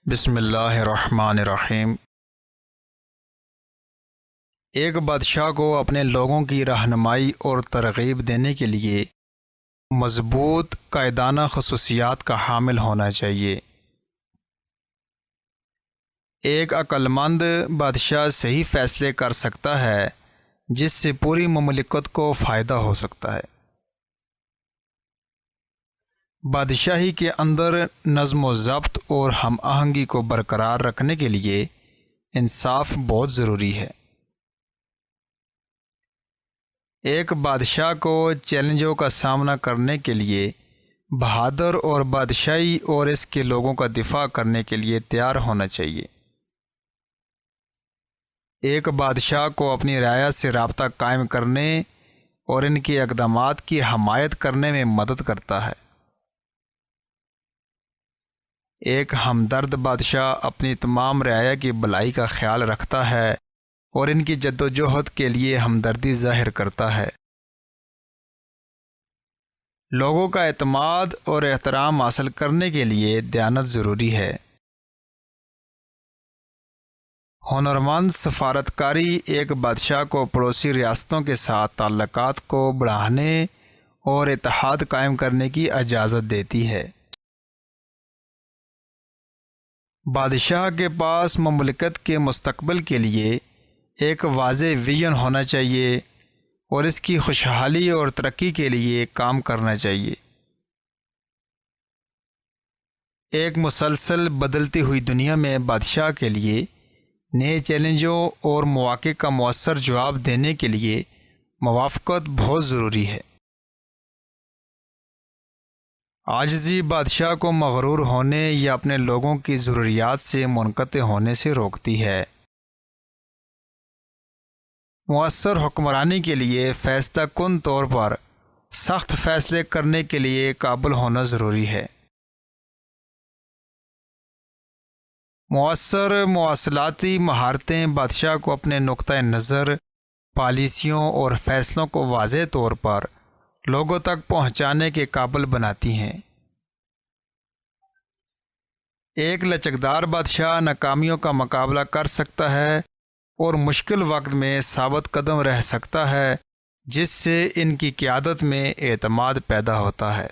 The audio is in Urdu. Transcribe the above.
بسم اللہ الرحمن الرحیم۔ ایک بادشاہ کو اپنے لوگوں کی رہنمائی اور ترغیب دینے کے لیے مضبوط قائدانہ خصوصیات کا حامل ہونا چاہیے۔ ایک عقل مند بادشاہ صحیح فیصلے کر سکتا ہے جس سے پوری مملکت کو فائدہ ہو سکتا ہے۔ بادشاہی کے اندر نظم و ضبط اور ہم آہنگی کو برقرار رکھنے کے لیے انصاف بہت ضروری ہے۔ ایک بادشاہ کو چیلنجوں کا سامنا کرنے کے لیے بہادر اور بادشاہی اور اس کے لوگوں کا دفاع کرنے کے لیے تیار ہونا چاہیے۔ ایک بادشاہ کو اپنی رعایا سے رابطہ قائم کرنے اور ان کے اقدامات کی حمایت کرنے میں مدد کرتا ہے۔ ایک ہمدرد بادشاہ اپنی تمام رعایا کی بھلائی کا خیال رکھتا ہے اور ان کی جدوجہد کے لیے ہمدردی ظاہر کرتا ہے۔ لوگوں کا اعتماد اور احترام حاصل کرنے کے لیے دیانت ضروری ہے۔ ہنرمند سفارتکاری ایک بادشاہ کو پڑوسی ریاستوں کے ساتھ تعلقات کو بڑھانے اور اتحاد قائم کرنے کی اجازت دیتی ہے۔ بادشاہ کے پاس مملکت کے مستقبل کے لیے ایک واضح ویژن ہونا چاہیے اور اس کی خوشحالی اور ترقی کے لیے کام کرنا چاہیے۔ ایک مسلسل بدلتی ہوئی دنیا میں بادشاہ کے لیے نئے چیلنجوں اور مواقع کا مؤثر جواب دینے کے لیے موافقت بہت ضروری ہے۔ عاجزی بادشاہ کو مغرور ہونے یا اپنے لوگوں کی ضروریات سے منقطع ہونے سے روکتی ہے۔ مؤثر حکمرانی کے لیے فیصلہ کن طور پر سخت فیصلے کرنے کے لیے قابل ہونا ضروری ہے۔ مؤثر مواصلاتی مہارتیں بادشاہ کو اپنے نقطۂ نظر، پالیسیوں اور فیصلوں کو واضح طور پر لوگوں تک پہنچانے کے قابل بناتی ہیں۔ ایک لچکدار بادشاہ ناکامیوں کا مقابلہ کر سکتا ہے اور مشکل وقت میں ثابت قدم رہ سکتا ہے، جس سے ان کی قیادت میں اعتماد پیدا ہوتا ہے۔